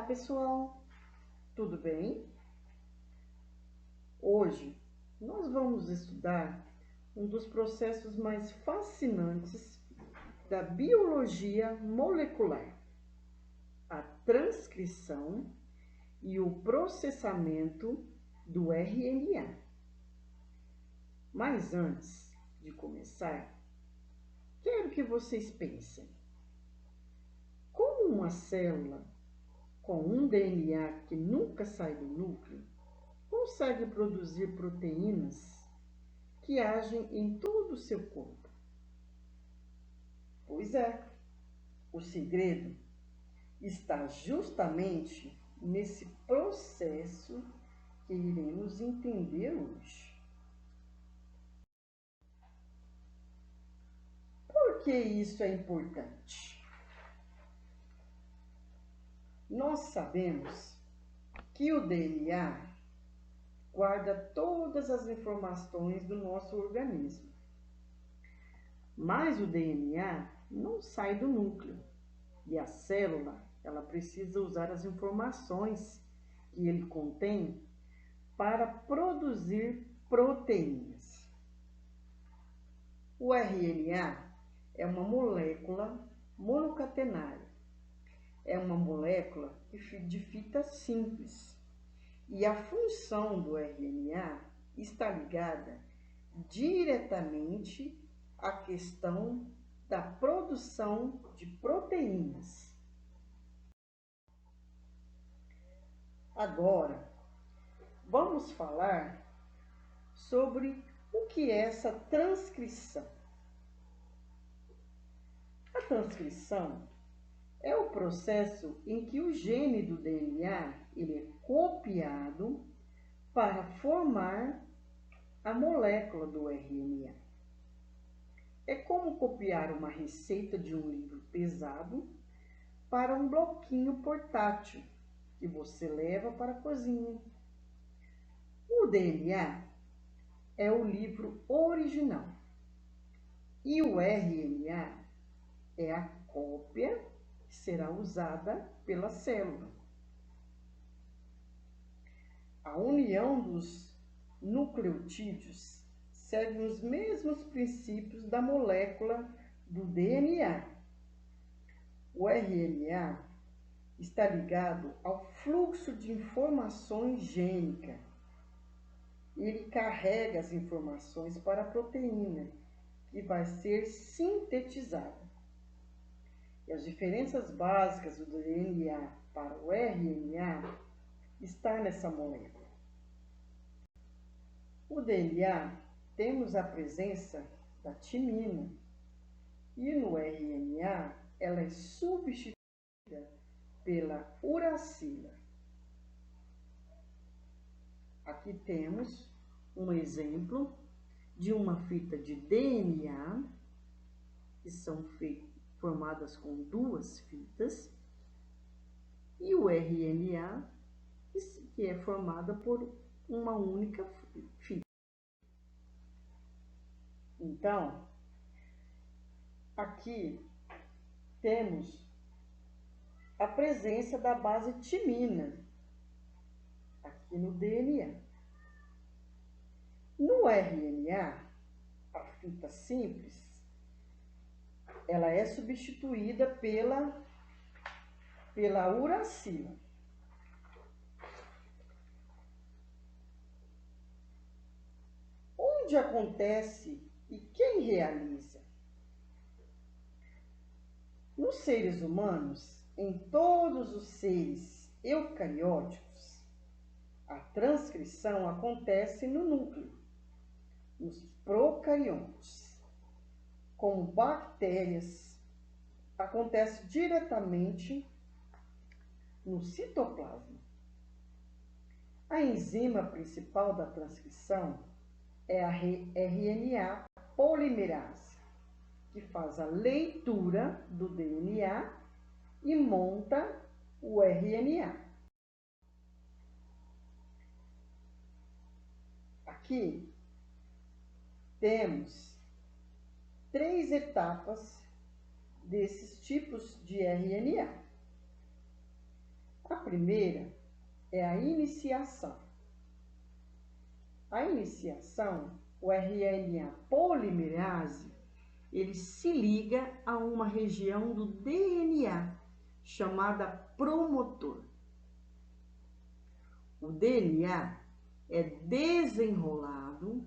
pessoal, tudo bem? Hoje nós vamos estudar um dos processos mais fascinantes da biologia molecular, a transcrição e o processamento do RNA. Mas antes de começar, quero que vocês pensem: como uma célula com um DNA que nunca sai do núcleo consegue produzir proteínas que agem em todo o seu corpo? Pois é, o segredo está justamente nesse processo que iremos entender hoje. Por que isso é importante? Nós sabemos que o DNA guarda todas as informações do nosso organismo. Mas o DNA não sai do núcleo e a célula, ela precisa usar as informações que ele contém para produzir proteínas. O RNA é uma molécula monocatenária. É uma molécula de fita simples. E a função do RNA está ligada diretamente à questão da produção de proteínas. Agora, vamos falar sobre o que é essa transcrição. A transcrição é o processo em que o gene do DNA ele é copiado para formar a molécula do RNA. É como copiar uma receita de um livro pesado para um bloquinho portátil que você leva para a cozinha. O DNA é o livro original e o RNA é a cópia que será usada pela célula. A união dos nucleotídeos segue os mesmos princípios da molécula do DNA. O RNA está ligado ao fluxo de informações gênica. Ele carrega as informações para a proteína, que vai ser sintetizada. E as diferenças básicas do DNA para o RNA está nessa molécula. O DNA temos a presença da timina e no RNA ela é substituída pela uracila. Aqui temos um exemplo de uma fita de DNA que são formadas com duas fitas e o RNA que é formada por uma única fita. Então, aqui temos a presença da base timina aqui no DNA. No RNA, a fita simples, ela é substituída pela uracila. Onde acontece e quem realiza? Nos seres humanos, em todos os seres eucarióticos, a transcrição acontece no núcleo, nos procariontes. Como bactérias, acontece diretamente no citoplasma. A enzima principal da transcrição é a RNA polimerase, que faz a leitura do DNA e monta o RNA. Aqui temos 3 etapas desses tipos de RNA. A primeira é a iniciação. A iniciação, o RNA polimerase, ele se liga a uma região do DNA chamada promotor. O DNA é desenrolado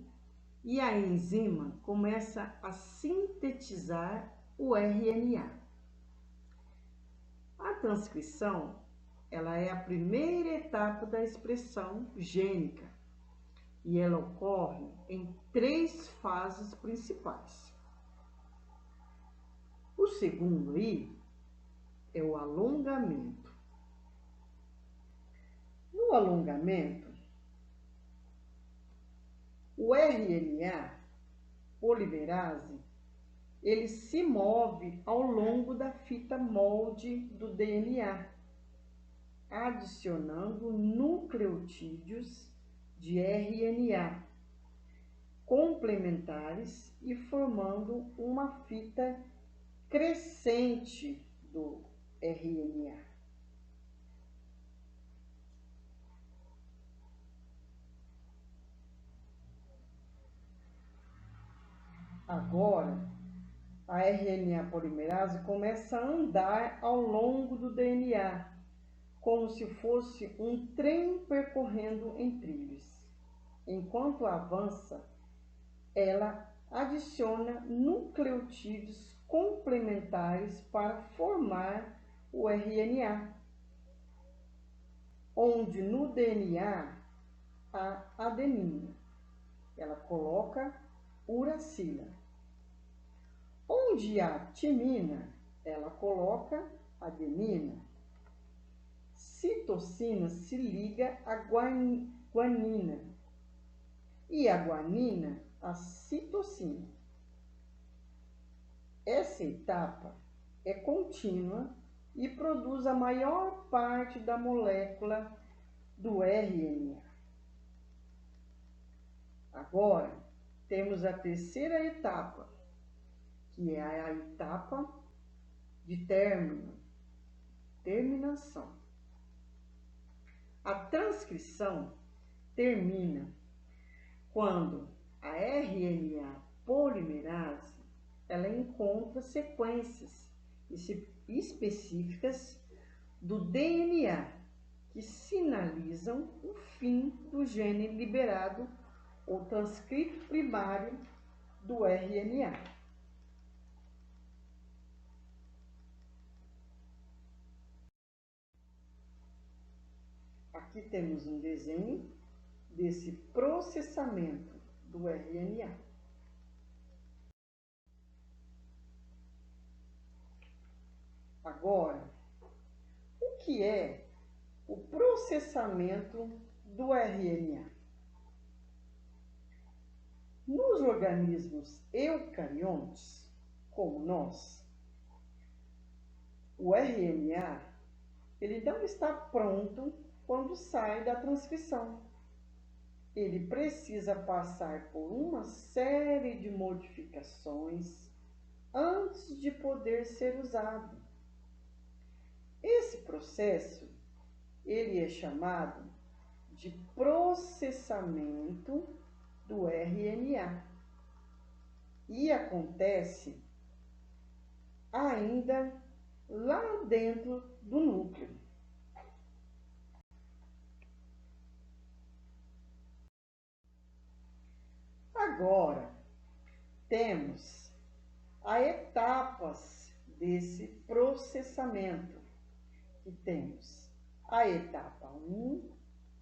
e a enzima começa a sintetizar o RNA. A transcrição, ela é a primeira etapa da expressão gênica e ela ocorre em 3 fases principais. O segundo aí é o alongamento. No alongamento, o RNA polimerase, ele se move ao longo da fita molde do DNA, adicionando nucleotídeos de RNA complementares e formando uma fita crescente do RNA. Agora, a RNA polimerase começa a andar ao longo do DNA, como se fosse um trem percorrendo em trilhos. Enquanto avança, ela adiciona nucleotídeos complementares para formar o RNA, onde no DNA há adenina. Ela coloca uracila. Onde há timina, ela coloca adenina. Citosina se liga à guanina e a guanina à citosina. Essa etapa é contínua e produz a maior parte da molécula do RNA. Agora, temos a terceira etapa, que é a etapa de terminação. A transcrição termina quando a RNA polimerase ela encontra sequências específicas do DNA que sinalizam o fim do gene liberado ou transcrito primário do RNA. Aqui temos um desenho desse processamento do RNA. Agora, o que é o processamento do RNA? Nos organismos eucariontes, como nós, o RNA ele não está pronto quando sai da transcrição. Ele precisa passar por uma série de modificações antes de poder ser usado. Esse processo, ele é chamado de processamento do RNA e acontece ainda lá dentro do núcleo. Agora, temos as etapas desse processamento, que temos a etapa 1,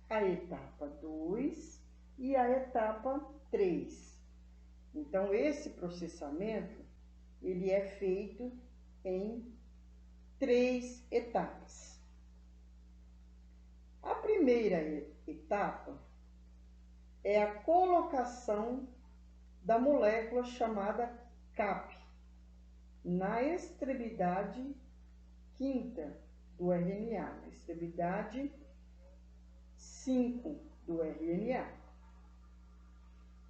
a etapa 2 e a etapa 3. Então, esse processamento, ele é feito em 3 etapas. A primeira etapa é a colocação da molécula chamada CAP na extremidade quinta do RNA, na extremidade 5 do RNA.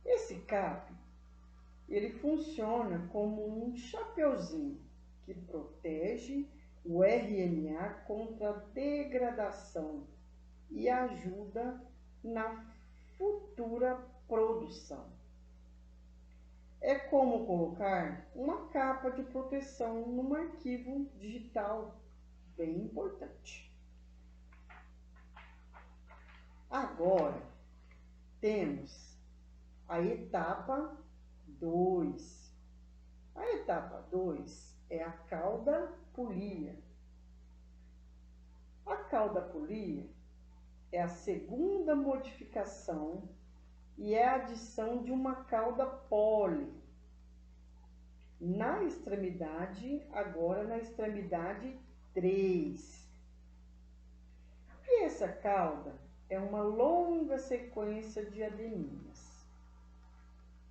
Esse CAP, ele funciona como um chapeuzinho que protege o RNA contra a degradação e ajuda na futura produção. É como colocar uma capa de proteção num arquivo digital, bem importante. Agora, temos a etapa 2. A etapa 2 é a cauda-polia. A cauda-polia é a segunda modificação e é a adição de uma cauda poli. Na extremidade, agora na extremidade 3. E essa cauda é uma longa sequência de adeninas.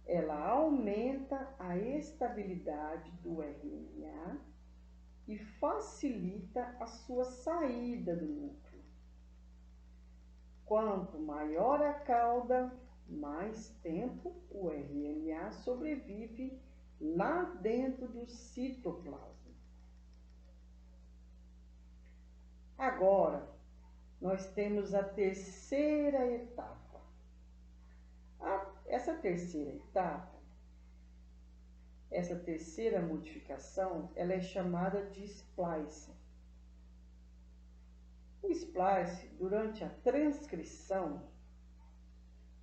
Ela aumenta a estabilidade do RNA e facilita a sua saída do núcleo. Quanto maior a cauda, mais tempo o RNA sobrevive lá dentro do citoplasma. Agora, nós temos a terceira etapa. Essa terceira modificação, ela é chamada de splice. O splice, durante a transcrição,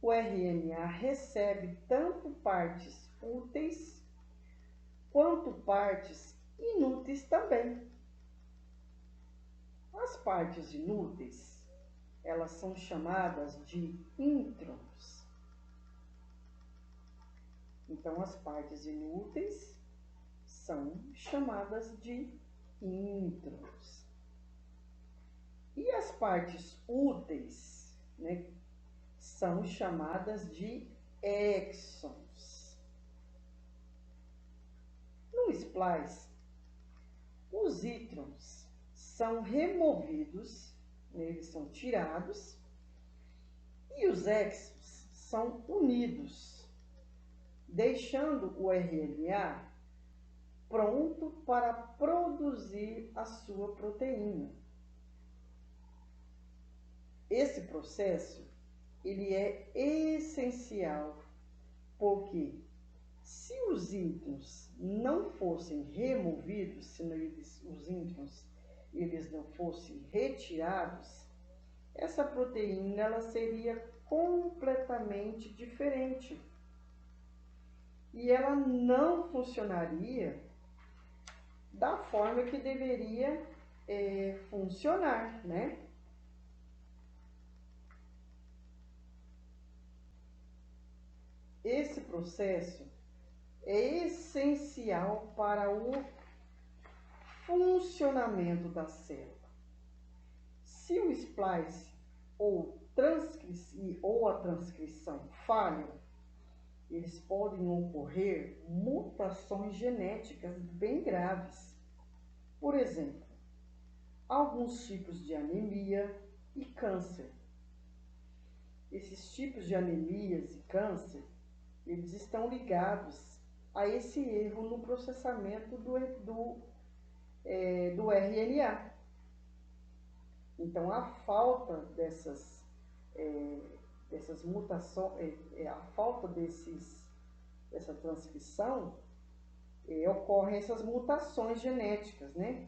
o RNA recebe tanto partes úteis quanto partes inúteis também. As partes inúteis, elas são chamadas de introns. Então, as partes inúteis são chamadas de introns. E as partes úteis, né, são chamadas de exons. No splice, os introns são removidos, né, eles são tirados, e os exons são unidos, deixando o RNA pronto para produzir a sua proteína. Esse processo, ele é essencial, porque se os introns não fossem removidos, se os introns eles não fossem retirados, essa proteína ela seria completamente diferente. E ela não funcionaria da forma que deveria funcionar, né? Esse processo é essencial para o funcionamento da célula. Se o splice ou a transcrição falham, eles podem ocorrer mutações genéticas bem graves. Por exemplo, alguns tipos de anemia e câncer. Esses tipos de anemias e câncer, eles estão ligados a esse erro no processamento do RNA. Então, a falta dessas mutações, a falta dessa transcrição, ocorrem essas mutações genéticas, né?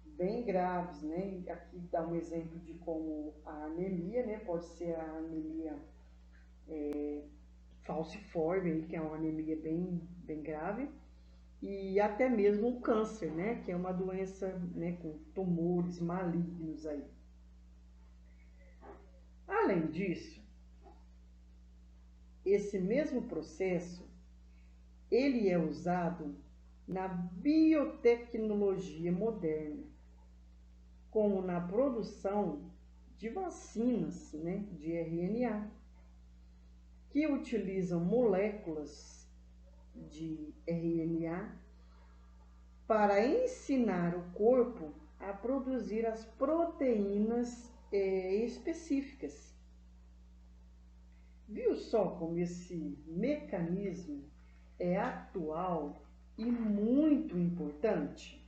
Bem graves, né? Aqui dá um exemplo de como a anemia, né? Pode ser a anemia falciforme, que é uma anemia bem grave, e até mesmo o câncer, né? Que é uma doença, né, com tumores malignos aí. Além disso, esse mesmo processo, ele é usado na biotecnologia moderna, como na produção de vacinas, né, de RNA, que utilizam moléculas de RNA para ensinar o corpo a produzir as proteínas específicas. Viu só como esse mecanismo é atual e muito importante?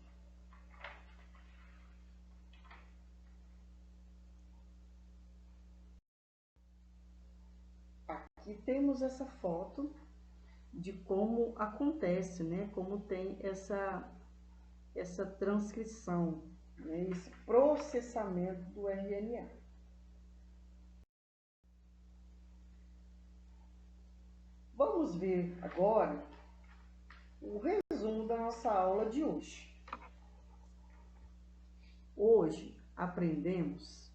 aqui temos essa foto de como acontece, né? Como tem essa transcrição, né? Esse processamento do RNA. Vamos ver agora o resumo da nossa aula de hoje. Hoje aprendemos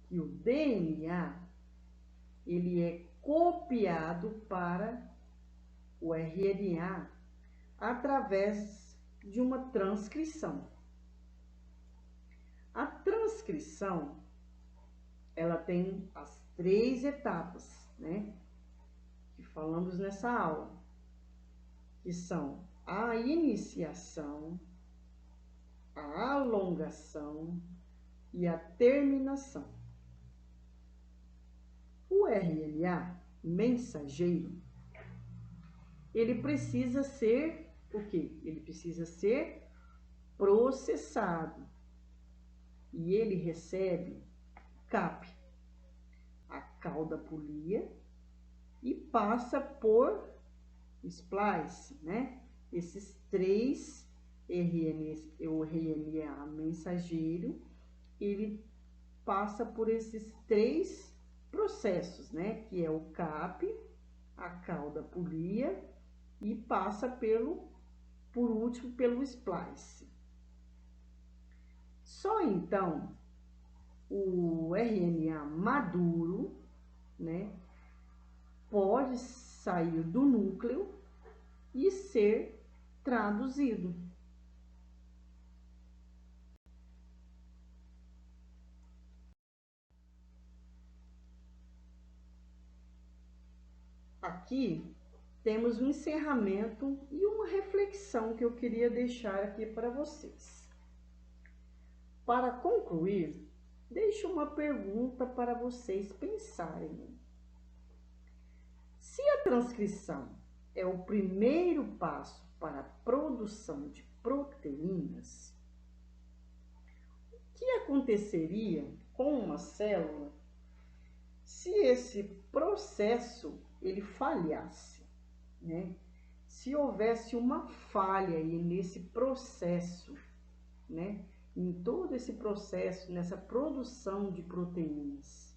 que o DNA ele é copiado para o RNA através de uma transcrição. A transcrição, ela tem as 3 etapas, né, que falamos nessa aula, que são a iniciação, a alongação e a terminação. O RNA mensageiro, ele precisa ser o quê? Ele precisa ser processado. E ele recebe CAP, a cauda polia, e passa por splice, né? Esses 3 o RNA mensageiro, ele passa por esses 3 processos, né? Que é o CAP, a cauda polia e passa por último, pelo splice. Só então o RNA maduro, né, pode sair do núcleo e ser traduzido. Aqui temos um encerramento e uma reflexão que eu queria deixar aqui para vocês. Para concluir, deixo uma pergunta para vocês pensarem. Se a transcrição é o primeiro passo para a produção de proteínas, o que aconteceria com uma célula se esse processo ele falhasse, né? Se houvesse uma falha aí nesse processo, né? Em todo esse processo, nessa produção de proteínas,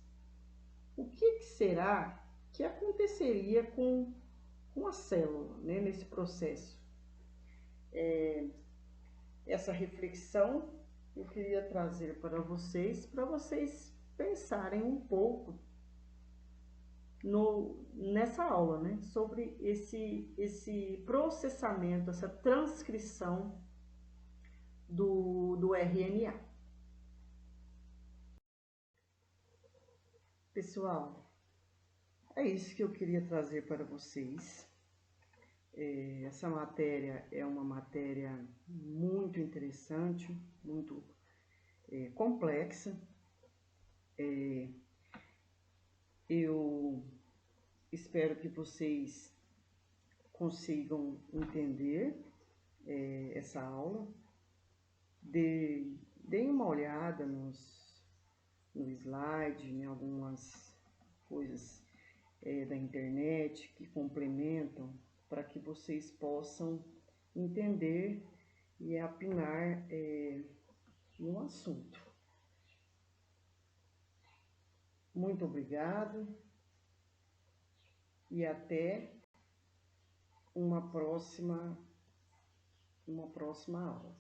o que será que aconteceria com a célula, né? Nesse processo? Essa reflexão eu queria trazer para vocês pensarem um pouco nessa aula, né, sobre esse processamento, essa transcrição do RNA. Pessoal, é isso que eu queria trazer para vocês. Essa matéria é uma matéria muito interessante, muito complexa. Eu espero que vocês consigam entender essa aula. Deem uma olhada no slide, em algumas coisas da internet que complementam, para que vocês possam entender e apinar no assunto. Muito obrigado e até uma próxima aula.